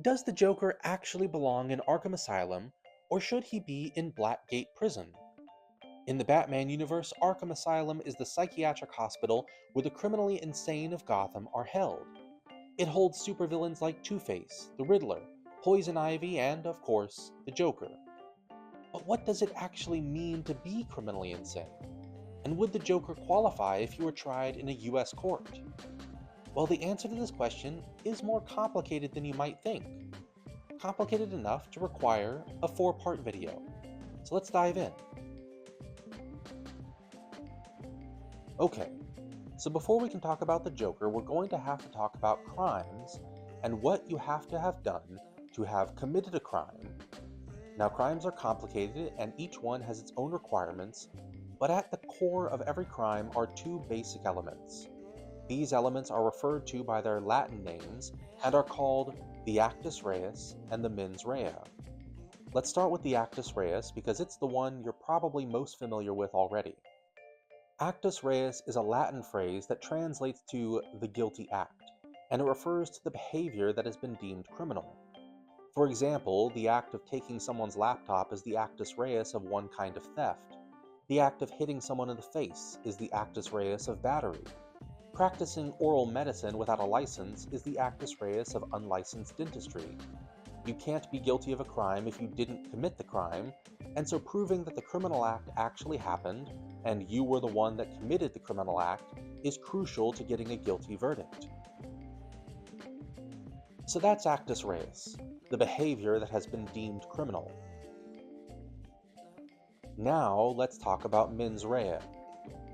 Does the Joker actually belong in Arkham Asylum, or should he be in Blackgate Prison? In the Batman universe, Arkham Asylum is the psychiatric hospital where the criminally insane of Gotham are held. It holds supervillains like Two-Face, the Riddler, Poison Ivy, and, of course, the Joker. But what does it actually mean to be criminally insane? And would the Joker qualify if he were tried in a US court? Well, the answer to this question is more complicated than you might think. Complicated enough to require a 4-part video. So let's dive in. Okay, so before we can talk about the Joker, we're going to have to talk about crimes and what you have to have done to have committed a crime. Now, crimes are complicated and each one has its own requirements, but at the core of every crime are two basic elements. These elements are referred to by their Latin names and are called the actus reus and the mens rea. Let's start with the actus reus because it's the one you're probably most familiar with already. Actus reus is a Latin phrase that translates to the guilty act, and it refers to the behavior that has been deemed criminal. For example, the act of taking someone's laptop is the actus reus of one kind of theft. The act of hitting someone in the face is the actus reus of battery. Practicing oral medicine without a license is the actus reus of unlicensed dentistry. You can't be guilty of a crime if you didn't commit the crime, and so proving that the criminal act actually happened, and you were the one that committed the criminal act, is crucial to getting a guilty verdict. So that's actus reus, the behavior that has been deemed criminal. Now let's talk about mens rea.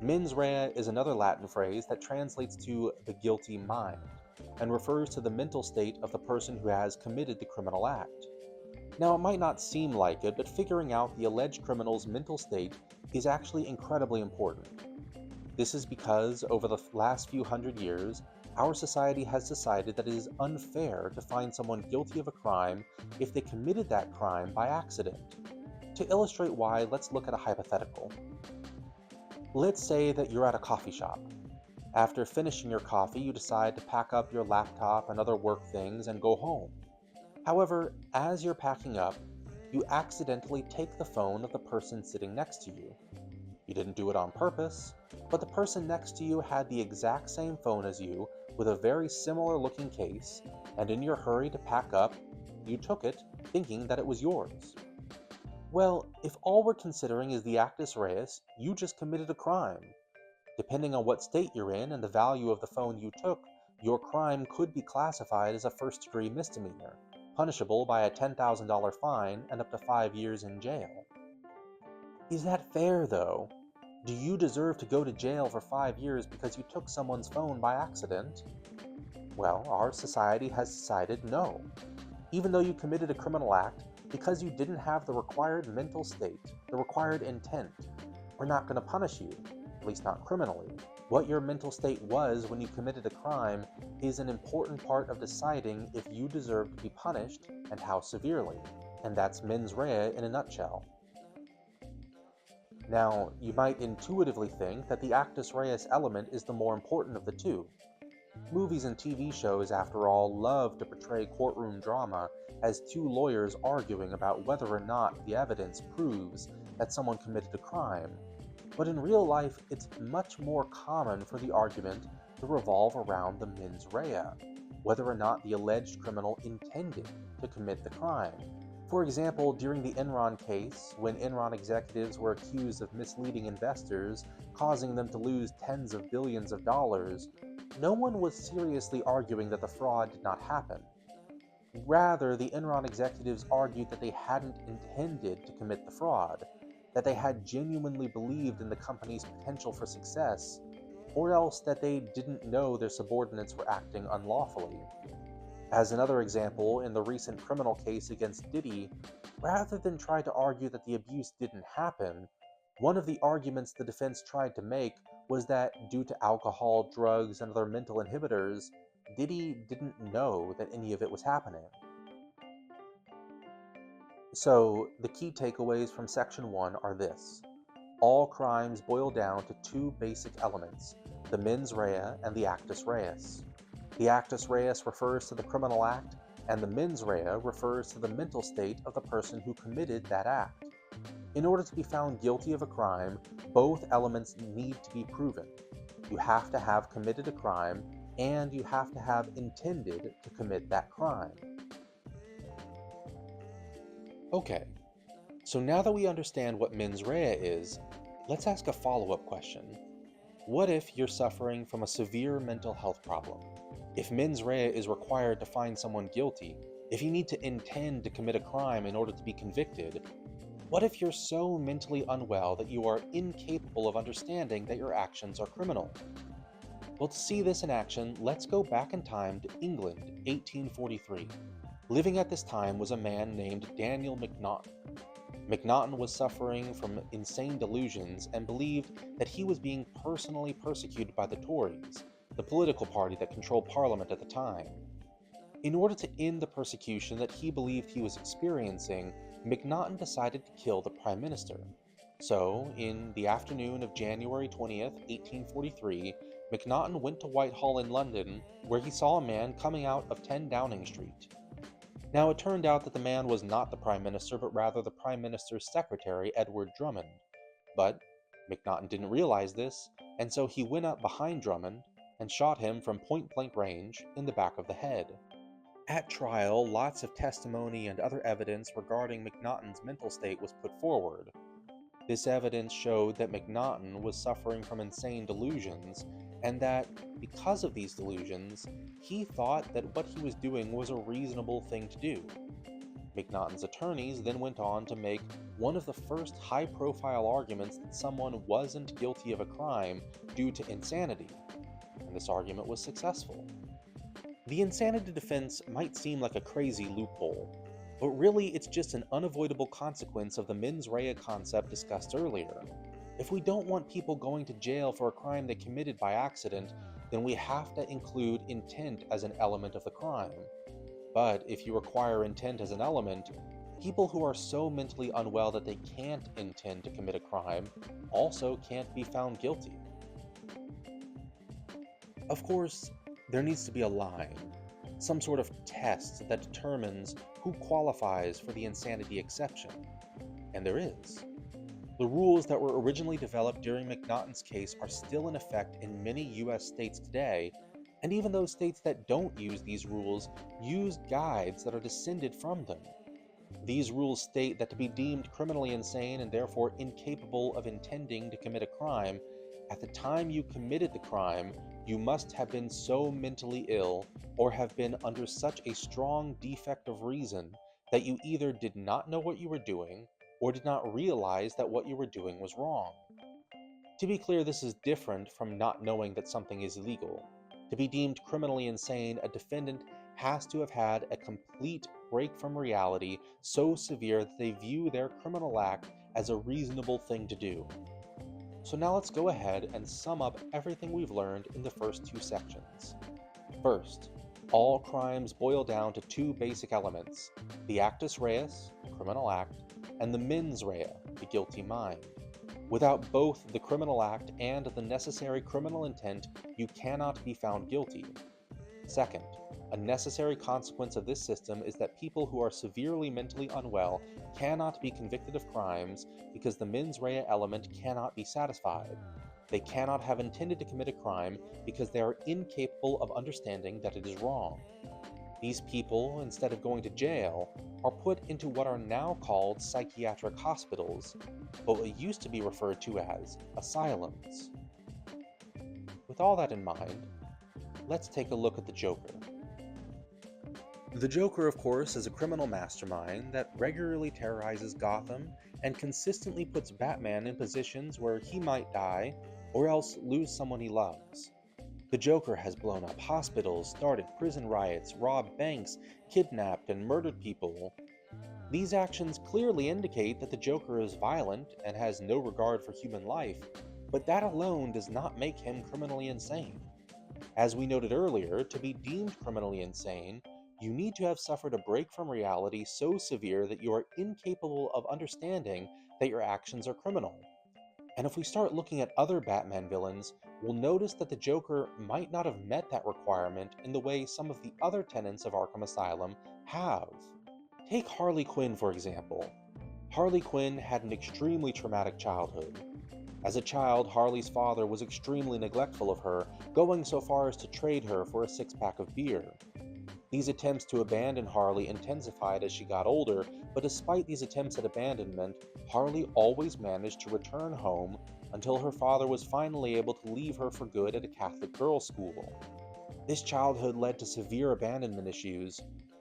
Mens rea is another Latin phrase that translates to the guilty mind and refers to the mental state of the person who has committed the criminal act. Now, it might not seem like it, but figuring out the alleged criminal's mental state is actually incredibly important. This is because, over the last few hundred years, our society has decided that it is unfair to find someone guilty of a crime if they committed that crime by accident. To illustrate why, let's look at a hypothetical. Let's say that you're at a coffee shop. After finishing your coffee, you decide to pack up your laptop and other work things and go home. However, as you're packing up, you accidentally take the phone of the person sitting next to you. You didn't do it on purpose, but the person next to you had the exact same phone as you with a very similar looking case, and in your hurry to pack up, you took it thinking that it was yours. Well, if all we're considering is the actus reus, you just committed a crime. Depending on what state you're in and the value of the phone you took, your crime could be classified as a first-degree misdemeanor, punishable by a $10,000 fine and up to 5 years in jail. Is that fair, though? Do you deserve to go to jail for 5 years because you took someone's phone by accident? Well, our society has decided no. Even though you committed a criminal act, because you didn't have the required mental state, the required intent, we're not going to punish you, at least not criminally. What your mental state was when you committed a crime is an important part of deciding if you deserve to be punished and how severely, and that's mens rea in a nutshell. Now, you might intuitively think that the actus reus element is the more important of the two. Movies and TV shows, after all, love to portray courtroom drama as two lawyers arguing about whether or not the evidence proves that someone committed a crime. But in real life, it's much more common for the argument to revolve around the mens rea, whether or not the alleged criminal intended to commit the crime. For example, during the Enron case, when Enron executives were accused of misleading investors, causing them to lose tens of billions of dollars, no one was seriously arguing that the fraud did not happen. Rather, the Enron executives argued that they hadn't intended to commit the fraud, that they had genuinely believed in the company's potential for success, or else that they didn't know their subordinates were acting unlawfully. As another example, in the recent criminal case against Diddy, rather than try to argue that the abuse didn't happen, one of the arguments the defense tried to make was that due to alcohol, drugs, and other mental inhibitors, Diddy didn't know that any of it was happening. So, the key takeaways from Section 1 are this. All crimes boil down to two basic elements, the mens rea and the actus reus. The actus reus refers to the criminal act, and the mens rea refers to the mental state of the person who committed that act. In order to be found guilty of a crime, both elements need to be proven. You have to have committed a crime, and you have to have intended to commit that crime. Okay, so now that we understand what mens rea is, let's ask a follow-up question. What if you're suffering from a severe mental health problem? If mens rea is required to find someone guilty, if you need to intend to commit a crime in order to be convicted, what if you're so mentally unwell that you are incapable of understanding that your actions are criminal? Well, to see this in action, let's go back in time to England, 1843. Living at this time was a man named Daniel Macnaghten. Macnaghten was suffering from insane delusions and believed that he was being personally persecuted by the Tories, the political party that controlled Parliament at the time. In order to end the persecution that he believed he was experiencing, Macnaghten decided to kill the Prime Minister. So, in the afternoon of January 20th, 1843, Macnaghten went to Whitehall in London, where he saw a man coming out of 10 Downing Street. Now, it turned out that the man was not the Prime Minister, but rather the Prime Minister's secretary, Edward Drummond. But Macnaghten didn't realize this, and so he went up behind Drummond and shot him from point-blank range in the back of the head. At trial, lots of testimony and other evidence regarding Macnaghten's mental state was put forward. This evidence showed that Macnaghten was suffering from insane delusions, and that, because of these delusions, he thought that what he was doing was a reasonable thing to do. Macnaghten's attorneys then went on to make one of the first high-profile arguments that someone wasn't guilty of a crime due to insanity, and this argument was successful. The insanity defense might seem like a crazy loophole, but really it's just an unavoidable consequence of the mens rea concept discussed earlier. If we don't want people going to jail for a crime they committed by accident, then we have to include intent as an element of the crime. But if you require intent as an element, people who are so mentally unwell that they can't intend to commit a crime also can't be found guilty. Of course, there needs to be a line, some sort of test that determines who qualifies for the insanity exception. And there is. The rules that were originally developed during Macnaghten's case are still in effect in many US states today, and even those states that don't use these rules use guides that are descended from them. These rules state that to be deemed criminally insane and therefore incapable of intending to commit a crime, at the time you committed the crime, you must have been so mentally ill or have been under such a strong defect of reason that you either did not know what you were doing or did not realize that what you were doing was wrong. To be clear, this is different from not knowing that something is illegal. To be deemed criminally insane, a defendant has to have had a complete break from reality so severe that they view their criminal act as a reasonable thing to do. So now let's go ahead and sum up everything we've learned in the first two sections. First, all crimes boil down to two basic elements: the actus reus, criminal act, and the mens rea, the guilty mind. Without both the criminal act and the necessary criminal intent, you cannot be found guilty. Second, a necessary consequence of this system is that people who are severely mentally unwell cannot be convicted of crimes because the mens rea element cannot be satisfied. They cannot have intended to commit a crime because they are incapable of understanding that it is wrong. These people, instead of going to jail, are put into what are now called psychiatric hospitals, but what used to be referred to as asylums. With all that in mind, let's take a look at the Joker. The Joker, of course, is a criminal mastermind that regularly terrorizes Gotham and consistently puts Batman in positions where he might die or else lose someone he loves. The Joker has blown up hospitals, started prison riots, robbed banks, kidnapped and murdered people. These actions clearly indicate that the Joker is violent and has no regard for human life, but that alone does not make him criminally insane. As we noted earlier, to be deemed criminally insane, you need to have suffered a break from reality so severe that you are incapable of understanding that your actions are criminal. And if we start looking at other Batman villains, we'll notice that the Joker might not have met that requirement in the way some of the other tenants of Arkham Asylum have. Take Harley Quinn, for example. Harley Quinn had an extremely traumatic childhood. As a child, Harley's father was extremely neglectful of her, going so far as to trade her for a six-pack of beer. These attempts to abandon Harley intensified as she got older, but despite these attempts at abandonment, Harley always managed to return home until her father was finally able to leave her for good at a Catholic girls' school. This childhood led to severe abandonment issues,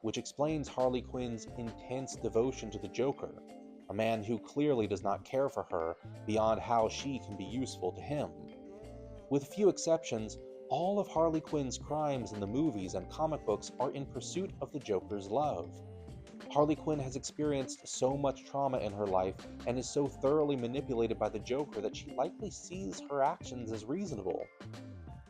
which explains Harley Quinn's intense devotion to the Joker, a man who clearly does not care for her beyond how she can be useful to him. With few exceptions, all of Harley Quinn's crimes in the movies and comic books are in pursuit of the Joker's love. Harley Quinn has experienced so much trauma in her life and is so thoroughly manipulated by the Joker that she likely sees her actions as reasonable.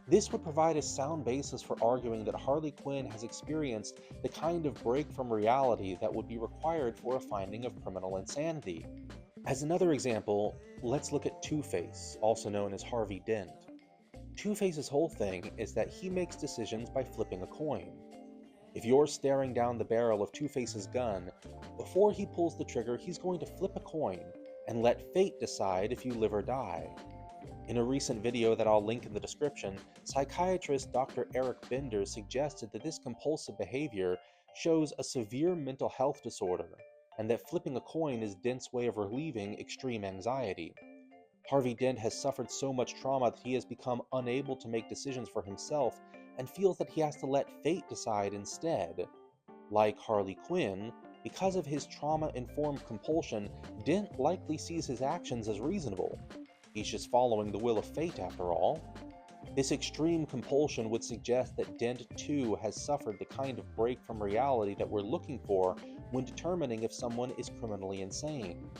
This would provide a sound basis for arguing that Harley Quinn has experienced the kind of break from reality that would be required for a finding of criminal insanity. As another example, let's look at Two-Face, also known as Harvey Dent. Two-Face's whole thing is that he makes decisions by flipping a coin. If you're staring down the barrel of Two-Face's gun, before he pulls the trigger, he's going to flip a coin and let fate decide if you live or die. In a recent video that I'll link in the description, psychiatrist Dr. Eric Bender suggested that this compulsive behavior shows a severe mental health disorder, and that flipping a coin is Dent's way of relieving extreme anxiety. Harvey Dent has suffered so much trauma that he has become unable to make decisions for himself and feels that he has to let fate decide instead. Like Harley Quinn, because of his trauma-informed compulsion, Dent likely sees his actions as reasonable. He's just following the will of fate after all. This extreme compulsion would suggest that Dent too has suffered the kind of break from reality that we're looking for when determining if someone is criminally insane.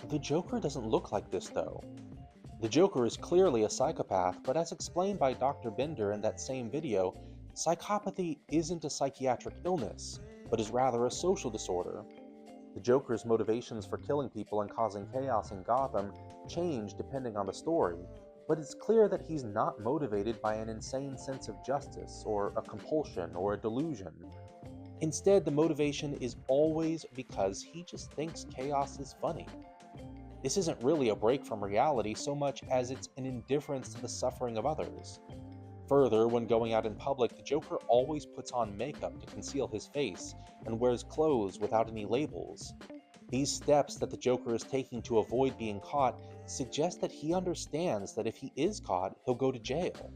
The Joker doesn't look like this though. The Joker is clearly a psychopath, but as explained by Dr. Bender in that same video, psychopathy isn't a psychiatric illness, but is rather a social disorder. The Joker's motivations for killing people and causing chaos in Gotham change depending on the story, but it's clear that he's not motivated by an insane sense of justice, or a compulsion, or a delusion. Instead, the motivation is always because he just thinks chaos is funny. This isn't really a break from reality so much as it's an indifference to the suffering of others. Further, when going out in public, the Joker always puts on makeup to conceal his face and wears clothes without any labels. These steps that the Joker is taking to avoid being caught suggest that he understands that if he is caught, he'll go to jail.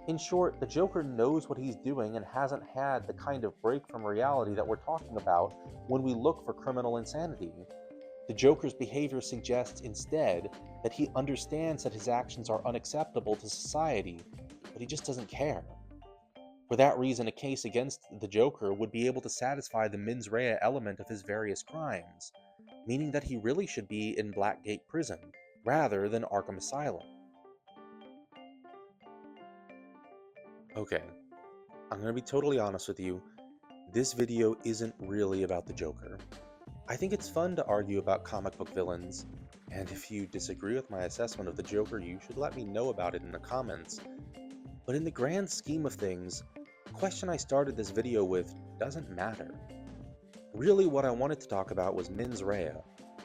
In short, the Joker knows what he's doing and hasn't had the kind of break from reality that we're talking about when we look for criminal insanity. The Joker's behavior suggests instead that he understands that his actions are unacceptable to society, but he just doesn't care. For that reason, a case against the Joker would be able to satisfy the mens rea element of his various crimes, meaning that he really should be in Blackgate Prison, rather than Arkham Asylum. Okay, I'm gonna be totally honest with you, this video isn't really about the Joker. I think it's fun to argue about comic book villains, and if you disagree with my assessment of the Joker, you should let me know about it in the comments. But in the grand scheme of things, the question I started this video with doesn't matter. Really what I wanted to talk about was mens rea,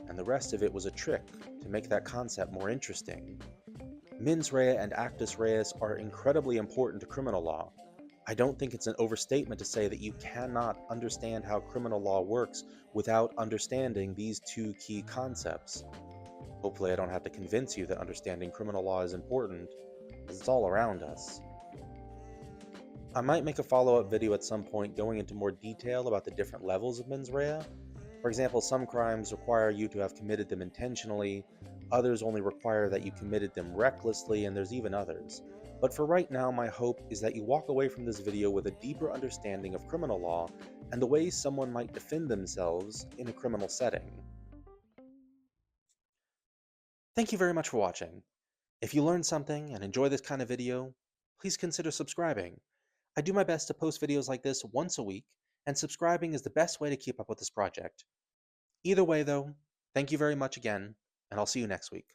and the rest of it was a trick to make that concept more interesting. Mens rea and actus reus are incredibly important to criminal law. I don't think it's an overstatement to say that you cannot understand how criminal law works without understanding these two key concepts. Hopefully I don't have to convince you that understanding criminal law is important, as it's all around us. I might make a follow-up video at some point going into more detail about the different levels of mens rea. For example, some crimes require you to have committed them intentionally, others only require that you committed them recklessly, and there's even others. But for right now, my hope is that you walk away from this video with a deeper understanding of criminal law and the ways someone might defend themselves in a criminal setting. Thank you very much for watching. If you learned something and enjoy this kind of video, please consider subscribing. I do my best to post videos like this once a week, and subscribing is the best way to keep up with this project. Either way though, thank you very much again, and I'll see you next week.